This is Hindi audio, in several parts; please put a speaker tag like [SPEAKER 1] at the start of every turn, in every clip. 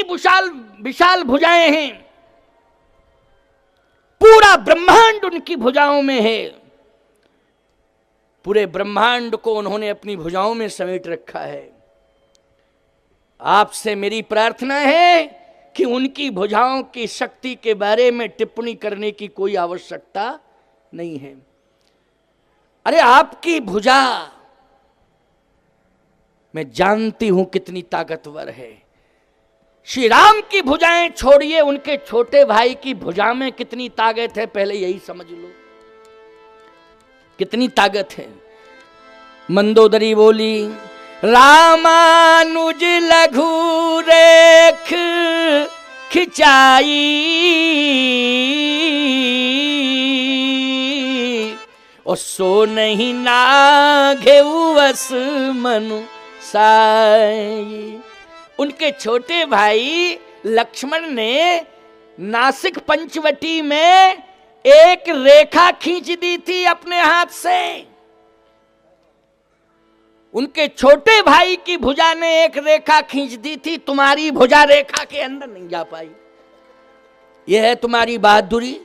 [SPEAKER 1] विशाल विशाल भुजाएं हैं, पूरा ब्रह्मांड उनकी भुजाओं में है। पूरे ब्रह्मांड को उन्होंने अपनी भुजाओं में समेट रखा है। आपसे मेरी प्रार्थना है कि उनकी भुजाओं की शक्ति के बारे में टिप्पणी करने की कोई आवश्यकता नहीं है। अरे आपकी भुजा मैं जानती हूं कितनी ताकतवर है। श्री राम की भुजाएं छोड़िए, उनके छोटे भाई की भुजा में कितनी ताकत है, पहले यही समझ लो कितनी ताकत है। मंदोदरी बोली, रामानुज लघु रेख खिंचाई, और सो नहीं नाघेउ अस मनु साई। उनके छोटे भाई लक्ष्मण ने नासिक पंचवटी में एक रेखा खींच दी थी अपने हाथ से। उनके छोटे भाई की भुजा ने एक रेखा खींच दी थी, तुम्हारी भुजा रेखा के अंदर नहीं जा पाई। यह है तुम्हारी बहादुरी।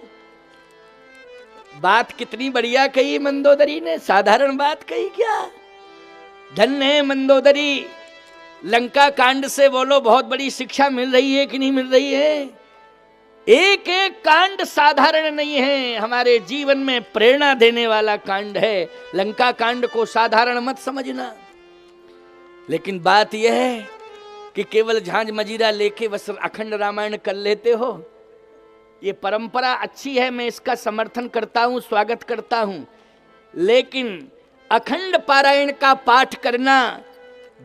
[SPEAKER 1] बात कितनी बढ़िया कही मंदोदरी ने, साधारण बात कही क्या। धन्य है मंदोदरी। लंका कांड से बोलो बहुत बड़ी शिक्षा मिल रही है कि नहीं मिल रही है। एक एक कांड साधारण नहीं है, हमारे जीवन में प्रेरणा देने वाला कांड है। लंका कांड को साधारण मत समझना। लेकिन बात यह है कि केवल झांझ मजीरा लेके बस अखंड रामायण कर लेते हो, ये परंपरा अच्छी है, मैं इसका समर्थन करता हूं, स्वागत करता हूं। लेकिन अखंड पारायण का पाठ करना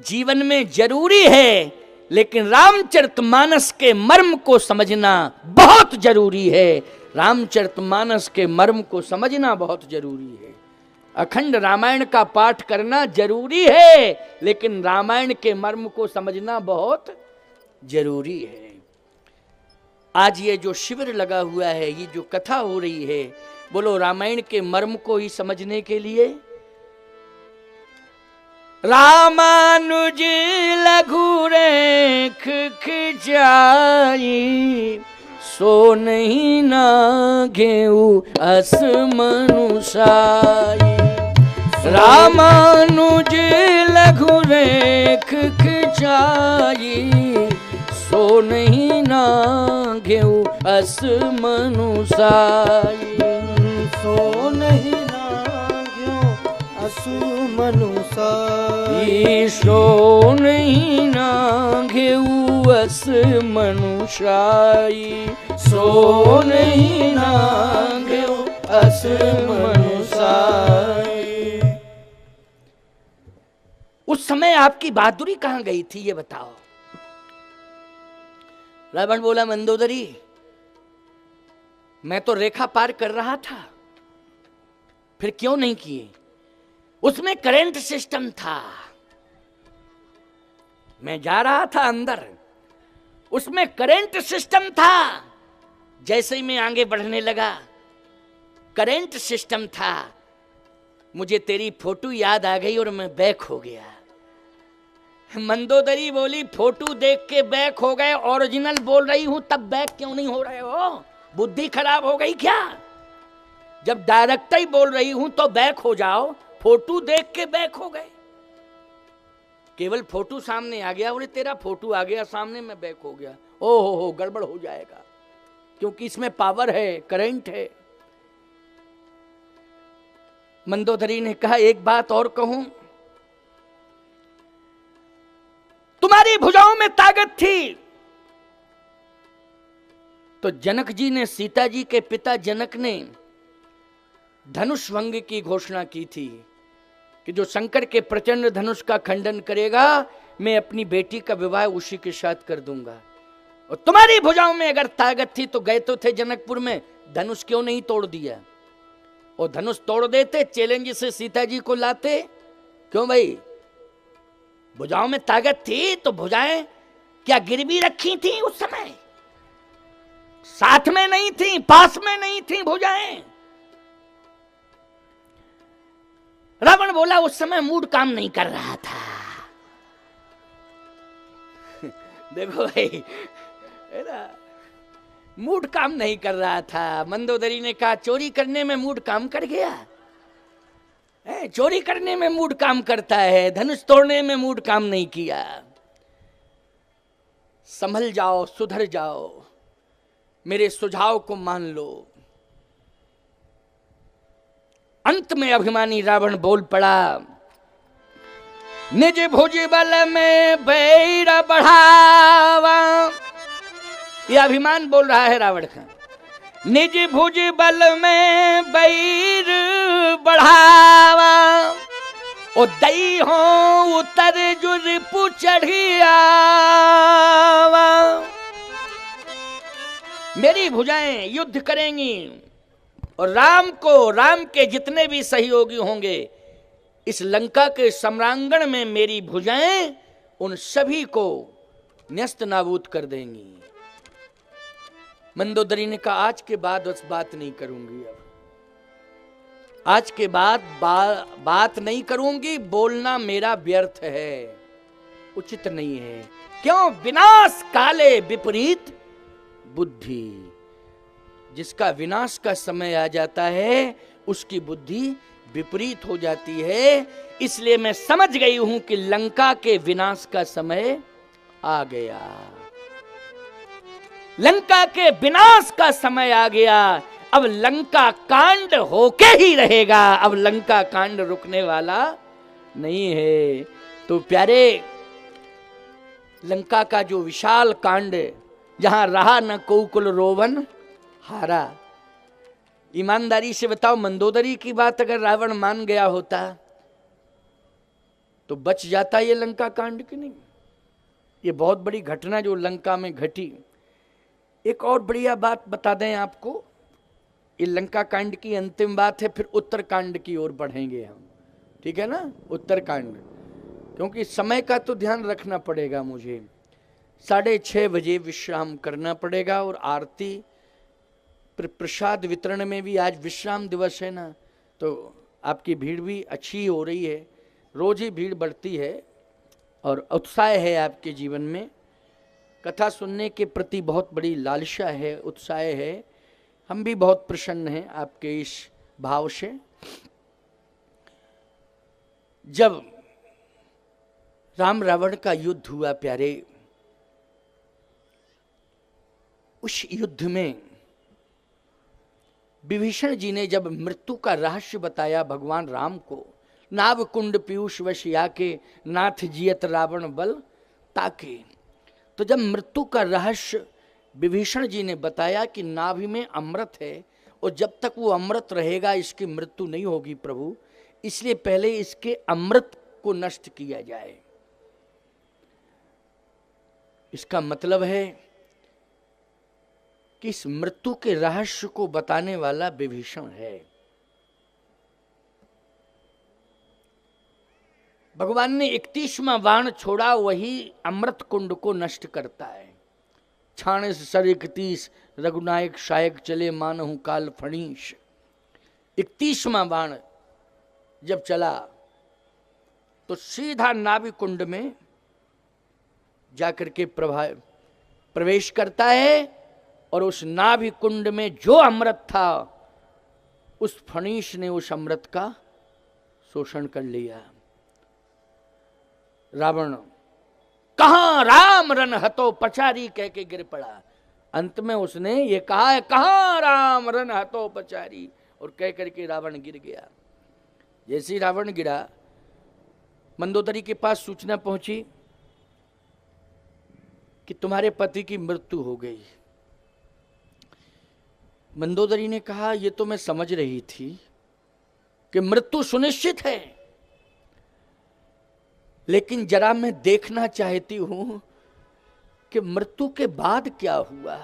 [SPEAKER 1] जीवन में जरूरी है, लेकिन रामचरितमानस के मर्म को समझना बहुत जरूरी है। रामचरितमानस के मर्म को समझना बहुत जरूरी है। अखंड रामायण का पाठ करना जरूरी है, लेकिन रामायण के मर्म को समझना बहुत जरूरी है। आज ये जो शिविर लगा हुआ है, ये जो कथा हो रही है, बोलो रामायण के मर्म को ही समझने के लिए। रामानुज लघु रेख खिंचाई, सो नहीं नाघेउ अस मनु साई। रामानुज लघु रेख खिंचाई, सो नहीं नाघेउ अस मनु साई।
[SPEAKER 2] सो नहीं नाघेउ अस मनु साई।
[SPEAKER 1] सो नहीं नाघेउ अस मनु साई। सो नहीं नाघेउ अस मनु साई। उस समय आपकी बहादुरी कहां गई थी, ये बताओ। रावण बोला, मंदोदरी मैं तो रेखा पार कर रहा था, फिर क्यों नहीं किए। उसमें करंट सिस्टम था, मैं जा रहा था अंदर, उसमें करंट सिस्टम था। जैसे ही मैं आगे बढ़ने लगा, करंट सिस्टम था, मुझे तेरी फोटो याद आ गई और मैं बैक हो गया। मंदोदरी बोली, फोटो देख के बैक हो गए, ओरिजिनल बोल रही हूं तब बैक क्यों नहीं हो रहे हो, बुद्धि खराब हो गई क्या। जब डायरेक्टर ही बोल रही हूं तो बैक हो जाओ, फोटो देख के बैक हो गए। केवल फोटो सामने आ गया, बोले तेरा फोटो आ गया सामने, में बैक हो गया। ओ हो गड़बड़ हो जाएगा, क्योंकि इसमें पावर है, करंट है। मंदोदरी ने कहा, एक बात और कहूं, तुम्हारी भुजाओं में ताकत थी तो जनक जी ने, सीता जी के पिता जनक ने धनुष भंग की घोषणा की थी कि जो शंकर के प्रचंड धनुष का खंडन करेगा, मैं अपनी बेटी का विवाह उसी के साथ कर दूंगा। और तुम्हारी भुजाओं में अगर ताकत थी तो गए तो थे जनकपुर में, धनुष क्यों नहीं तोड़ दिया। और धनुष तोड़ देते, चैलेंज से सीता जी को लाते। क्यों भाई, भुजाओं में ताकत थी तो भुजाएं क्या गिरवी रखी थी उस समय, साथ में नहीं थी, पास में नहीं थी भुजाएं। रावण बोला, उस समय मूड काम नहीं कर रहा था। देखो भाई, है ना, मूड काम नहीं कर रहा था। मंदोदरी ने कहा चोरी करने में मूड काम कर गया है, चोरी करने में मूड काम करता है, धनुष तोड़ने में मूड काम नहीं किया। संभल जाओ, सुधर जाओ, मेरे सुझाव को मान लो। अंत में अभिमानी रावण बोल पड़ा, निज भुज बल में बैर बढ़ावा। यह अभिमान बोल रहा है रावण का। निज भुज बल में बैर बढ़ावा, ओ दई हो उतर जुर्पु चढ़ियावा। मेरी भुजाएं युद्ध करेंगी और राम के जितने भी सहयोगी होंगे इस लंका के सम्रांगण में मेरी भुजाएं उन सभी को न्यस्त नाबूद कर देंगी। मंदोदरी ने कहा आज के बाद उस बात नहीं करूंगी, अब आज के बाद बात नहीं करूंगी, बोलना मेरा व्यर्थ है, उचित नहीं है। क्यों? विनाश काले विपरीत बुद्धि। जिसका विनाश का समय आ जाता है उसकी बुद्धि विपरीत हो जाती है। इसलिए मैं समझ गई हूं कि लंका के विनाश का समय आ गया, लंका के विनाश का समय आ गया। अब लंका कांड होके ही रहेगा, अब लंका कांड रुकने वाला नहीं है। तो प्यारे, लंका का जो विशाल कांड, जहां रहा न कोकुल रोवन हारा। ईमानदारी से बताओ, मंदोदरी की बात अगर रावण मान गया होता तो बच जाता ये लंका कांड कि नहीं? ये बहुत बड़ी घटना जो लंका में घटी। एक और बढ़िया बात बता दें आपको, ये लंका कांड की अंतिम बात है, फिर उत्तर कांड की ओर बढ़ेंगे हम, ठीक है ना? उत्तर कांड, क्योंकि समय का तो ध्यान रखना पड़ेगा मुझे। 6:30 बजे विश्राम करना पड़ेगा और आरती प्रसाद वितरण में भी आज विश्राम दिवस है ना, तो आपकी भीड़ भी अच्छी हो रही है, रोज ही भीड़ बढ़ती है और उत्साह है आपके जीवन में। कथा सुनने के प्रति बहुत बड़ी लालसा है, उत्साह है। हम भी बहुत प्रसन्न हैं आपके इस भाव से। जब राम रावण का युद्ध हुआ प्यारे, उस युद्ध में विभीषण जी ने जब मृत्यु का रहस्य बताया भगवान राम को, नाव कुंड पीयूष वश याके नाथ जियत रावण बल ताके। तो जब मृत्यु का रहस्य विभीषण जी ने बताया कि नाभि में अमृत है और जब तक वो अमृत रहेगा इसकी मृत्यु नहीं होगी प्रभु, इसलिए पहले इसके अमृत को नष्ट किया जाए। इसका मतलब है कि इस मृत्यु के रहस्य को बताने वाला विभीषण है। भगवान ने 31वां बाण छोड़ा, वही अमृत कुंड को नष्ट करता है। छाणस सर 31 रघुनायक शायक चले मानहु काल फणीश। 31वां बाण जब चला तो सीधा नाभि कुंड में जाकर के प्रवेश करता है और उस नाभि कुंड में जो अमृत था उस फणीश ने उस अमृत का शोषण कर लिया। रावण कहां राम रन हतो पचारी कह के गिर पड़ा। अंत में उसने ये कहा है, कहां राम रन हतो पचारी, और कह करके रावण गिर गया। जैसे ही रावण गिरा, मंदोदरी के पास सूचना पहुंची कि तुम्हारे पति की मृत्यु हो गई। मंदोदरी ने कहा, यह तो मैं समझ रही थी कि मृत्यु सुनिश्चित है, लेकिन जरा मैं देखना चाहती हूं कि मृत्यु के बाद क्या हुआ।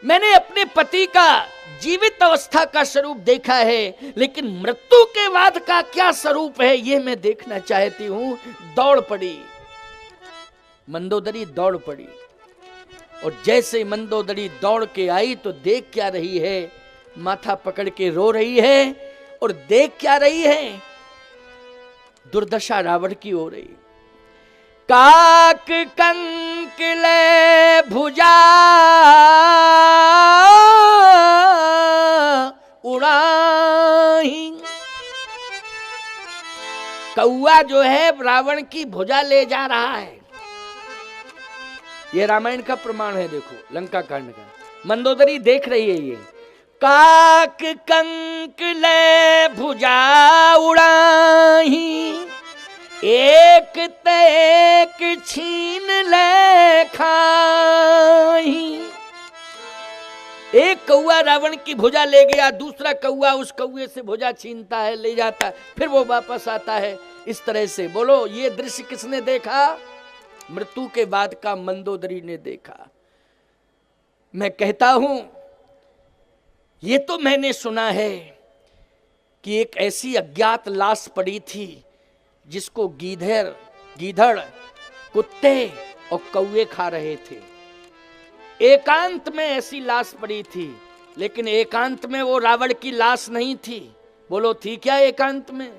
[SPEAKER 1] मैंने अपने पति का जीवित अवस्था का स्वरूप देखा है, लेकिन मृत्यु के बाद का क्या स्वरूप है यह मैं देखना चाहती हूं। दौड़ पड़ी मंदोदरी, दौड़ पड़ी, और जैसे मंदोदरी दौड़ के आई तो देख क्या रही है, माथा पकड़ के रो रही है, और देख क्या रही है, दुर्दशा रावण की हो रही। काक कंक ले भुजा उड़ाही। कौआ जो है रावण की भुजा ले जा रहा है। ये रामायण का प्रमाण है, देखो लंका कांड का। मंदोदरी देख रही है ये। काक कंक ले भुजा उड़ाही, एक तेक छीन ले खाही। एक कौआ रावण की भुजा ले गया, दूसरा कौआ उस कौए से भुजा छीनता है, ले जाता है, फिर वो वापस आता है। इस तरह से बोलो, ये दृश्य किसने देखा? मृत्यु के बाद का मंदोदरी ने देखा। मैं कहता हूं, ये तो मैंने सुना है कि एक ऐसी अज्ञात लाश पड़ी थी जिसको गीधड़, कुत्ते और कौवे खा रहे थे। एकांत में ऐसी लाश पड़ी थी, लेकिन एकांत में वो रावण की लाश नहीं थी। बोलो थी क्या एकांत में?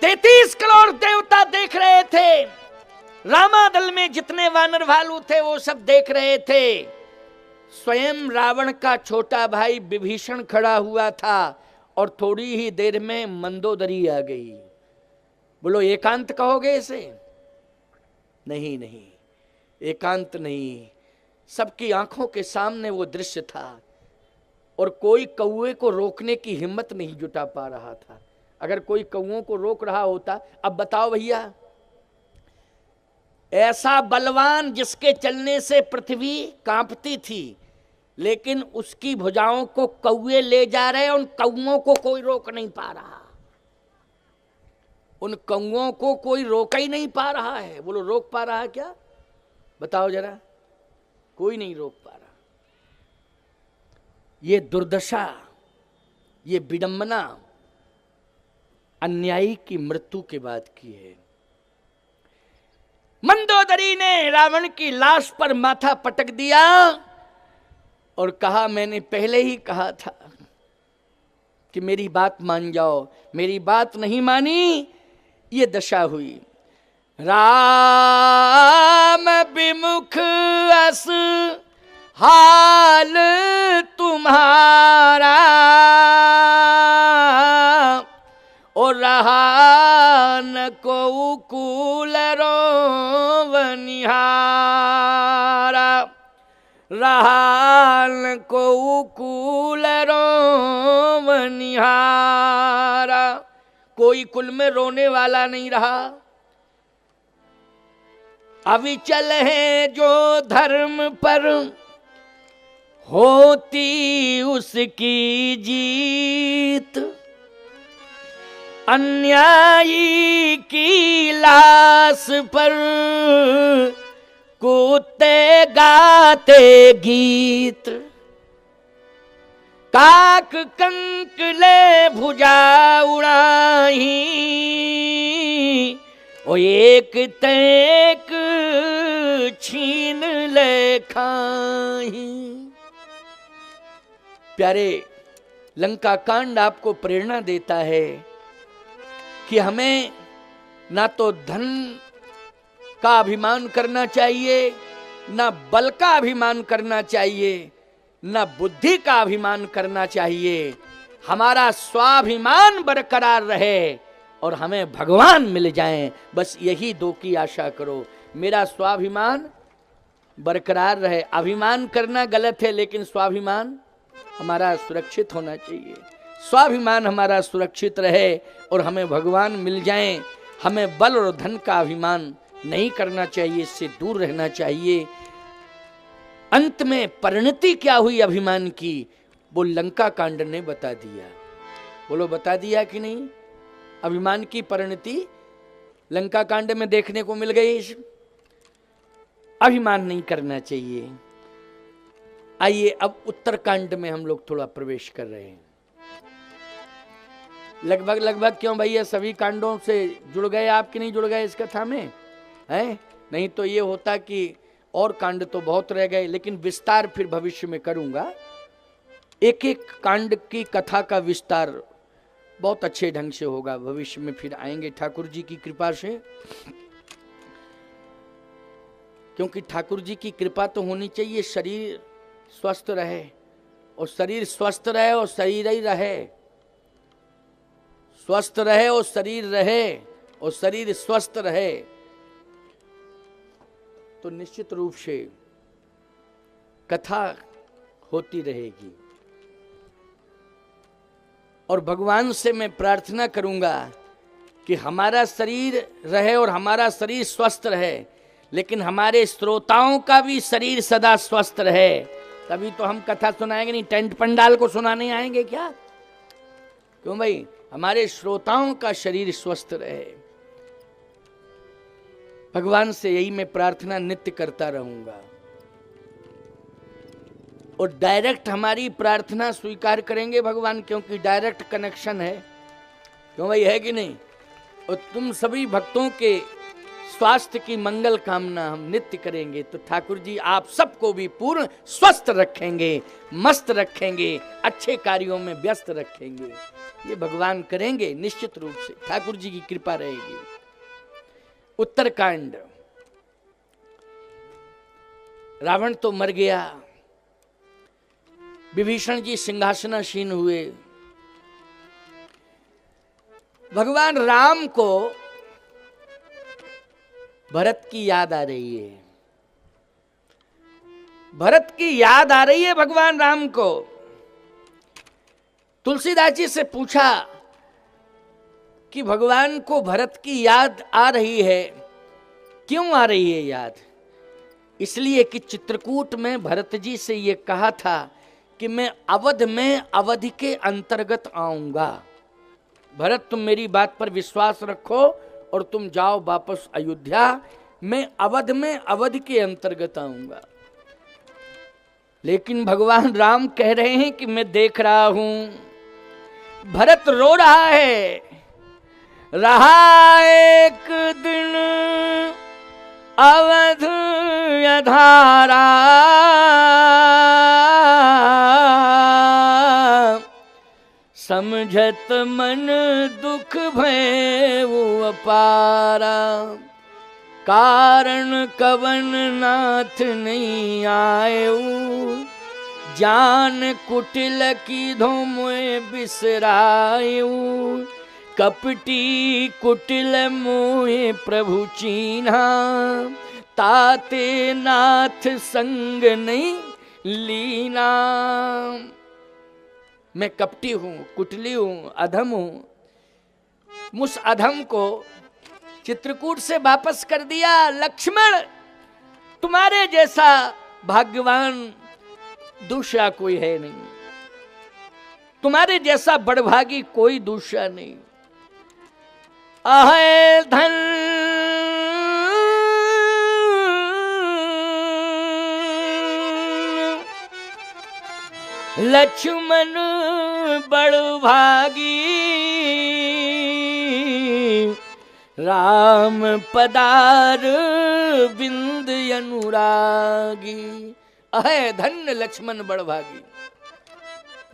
[SPEAKER 1] 33 करोड़ देवता देख रहे थे। रामादल में जितने वानर भालू थे वो सब देख रहे थे। स्वयं रावण का छोटा भाई विभीषण खड़ा हुआ था और थोड़ी ही देर में मंदोदरी आ गई। बोलो एकांत कहोगे इसे? नहीं नहीं, एकांत नहीं। सबकी आंखों के सामने वो दृश्य था और कोई कौए को रोकने की हिम्मत नहीं जुटा पा रहा था। अगर कोई कौओं को रोक रहा होता, अब बताओ भैया, ऐसा बलवान जिसके चलने से पृथ्वी कांपती थी, लेकिन उसकी भुजाओं को कौए ले जा रहे, उन कौओं को कोई रोक नहीं पा रहा। उन कौओं को कोई रोक ही नहीं पा रहा है। बोलो रोक पा रहा है क्या? बताओ जरा, कोई नहीं रोक पा रहा। ये दुर्दशा, ये विडंबना अन्यायी की मृत्यु के बाद की है। मंदोदरी ने रावण की लाश पर माथा पटक दिया और कहा, मैंने पहले ही कहा था कि मेरी बात मान जाओ। मेरी बात नहीं मानी, ये दशा हुई। राम विमुख अस हाल तुम्हारा, और रहा न को कूल रोवनिहारा, रहा न को कूल रोवनिहारा। कोई कुल में रोने वाला नहीं रहा। अविचल है जो धर्म पर होती उसकी जीत, अन्यायी की लाश पर कुत्ते गाते गीत। काक कंक ले भुजा उड़ाही, ओ एक तेक छीन ले खाही। प्यारे, लंका कांड आपको प्रेरणा देता है कि हमें ना तो धन का अभिमान करना चाहिए, ना बल का अभिमान करना चाहिए, ना बुद्धि का अभिमान करना चाहिए। हमारा स्वाभिमान बरकरार रहे और हमें भगवान मिल जाएं, बस यही दो की आशा करो। मेरा स्वाभिमान बरकरार रहे। अभिमान करना गलत है, लेकिन स्वाभिमान हमारा सुरक्षित होना चाहिए। स्वाभिमान हमारा सुरक्षित रहे और हमें भगवान मिल जाएं। हमें बल और धन का अभिमान नहीं करना चाहिए, इससे दूर रहना चाहिए। अंत में परिणति क्या हुई अभिमान की, वो लंका कांड ने बता दिया। बोलो बता दिया कि नहीं? अभिमान की परिणति लंका कांड में देखने को मिल गई। अभिमान नहीं करना चाहिए। आइए अब उत्तरकांड में हम लोग थोड़ा प्रवेश कर रहे हैं। लगभग क्यों भैया सभी कांडों से जुड़ गए आप कि नहीं जुड़ गए इस कथा में? हैं? नहीं तो ये होता कि और कांड तो बहुत रह गए, लेकिन विस्तार फिर भविष्य में करूंगा। एक एक कांड की कथा का विस्तार बहुत अच्छे ढंग से होगा। भविष्य में फिर आएंगे ठाकुर जी की कृपा से, क्योंकि ठाकुर जी की कृपा तो होनी चाहिए, शरीर स्वस्थ रहे, और शरीर स्वस्थ रहे और शरीर ही रहे, स्वस्थ रहे और शरीर रहे, और शरीर स्वस्थ रहे, तो निश्चित रूप से कथा होती रहेगी। और भगवान से मैं प्रार्थना करूंगा कि हमारा शरीर रहे और हमारा शरीर स्वस्थ रहे, लेकिन हमारे श्रोताओं का भी शरीर सदा स्वस्थ रहे। तभी तो हम कथा सुनाएंगे, नहीं टेंट पंडाल को सुनाने आएंगे क्या? क्यों भाई? हमारे श्रोताओं का शरीर स्वस्थ रहे। भगवान से यही मैं प्रार्थना नित्य करता रहूंगा, और डायरेक्ट हमारी प्रार्थना स्वीकार करेंगे भगवान, क्योंकि डायरेक्ट कनेक्शन है। क्यों भाई, है कि नहीं? और तुम सभी भक्तों के स्वास्थ्य की मंगल कामना हम नित्य करेंगे, तो ठाकुर जी आप सबको भी पूर्ण स्वस्थ रखेंगे, मस्त रखेंगे, अच्छे कार्यों में व्यस्त रखेंगे। ये भगवान करेंगे निश्चित रूप से, ठाकुर जी की कृपा रहेगी। उत्तरकांड। रावण तो मर गया, विभीषण जी सिंहासनासीन हुए। भगवान राम को भरत की याद आ रही है, भरत की याद आ रही है भगवान राम को। तुलसीदास जी से पूछा कि भगवान को भरत की याद आ रही है, क्यों आ रही है याद? इसलिए कि चित्रकूट में भरत जी से ये कहा था कि मैं अवध में अवधि के अंतर्गत आऊंगा। भरत तुम मेरी बात पर विश्वास रखो और तुम जाओ वापस अयोध्या, मैं अवध में अवधि के अंतर्गत आऊंगा। लेकिन भगवान राम कह रहे हैं कि मैं देख रहा हूं भरत रो रहा है, रहा एक दिन अवध अधारा, समझत मन दुख भयउ अपारा, कारण कवन नाथ नहीं आयु, जान कुटिल की धोमोए बिसरायु, कपटी कुटिल मोहे प्रभु चीन्हा, ताते नाथ संग नहीं लीना। मैं कपटी हूं, कुटिली हूं, अधम हूं। उस अधम को चित्रकूट से वापस कर दिया। लक्ष्मण, तुम्हारे जैसा भाग्यवान दूसरा कोई है नहीं, तुम्हारे जैसा बड़भागी कोई दूसरा नहीं। अहे धन लक्ष्मण बड़भागी, राम पदार बिंद अनुरागी। अहे धन्य लक्ष्मण बड़भागी।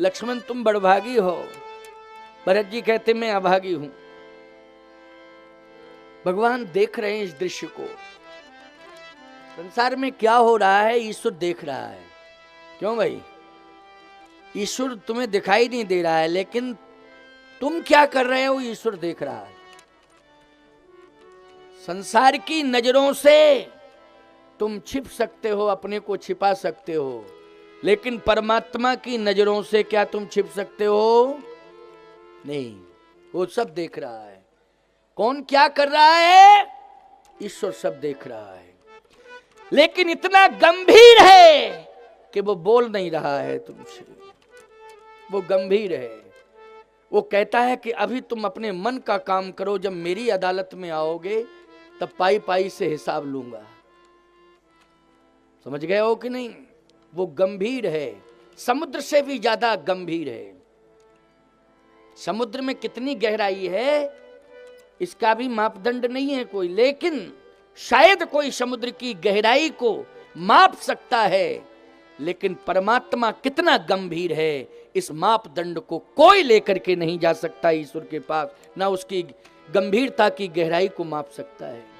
[SPEAKER 1] लक्ष्मण तुम बड़भागी हो। भरत जी कहते मैं अभागी हूं। भगवान देख रहे हैं इस दृश्य को। संसार में क्या हो रहा है ईश्वर देख रहा है। क्यों भाई? ईश्वर तुम्हें दिखाई नहीं दे रहा है, लेकिन तुम क्या कर रहे हो ईश्वर देख रहा है। संसार की नजरों से तुम छिप सकते हो, अपने को छिपा सकते हो, लेकिन परमात्मा की नजरों से क्या तुम छिप सकते हो? नहीं, वो सब देख रहा है। कौन क्या कर रहा है? ईश्वर सब देख रहा है, लेकिन इतना गंभीर है कि वो बोल नहीं रहा है तुमसे। वो गंभीर है। वो कहता है कि अभी तुम अपने मन का काम करो, जब मेरी अदालत में आओगे तब पाई पाई से हिसाब लूंगा। समझ गए हो कि नहीं? वो गंभीर है, समुद्र से भी ज्यादा गंभीर है। समुद्र में कितनी गहराई है इसका भी मापदंड नहीं है कोई, लेकिन शायद कोई समुद्र की गहराई को माप सकता है लेकिन परमात्मा कितना गंभीर है, इस मापदंड को कोई लेकर के नहीं जा सकता ईश्वर के पास, ना उसकी गंभीरता की गहराई को माप सकता है।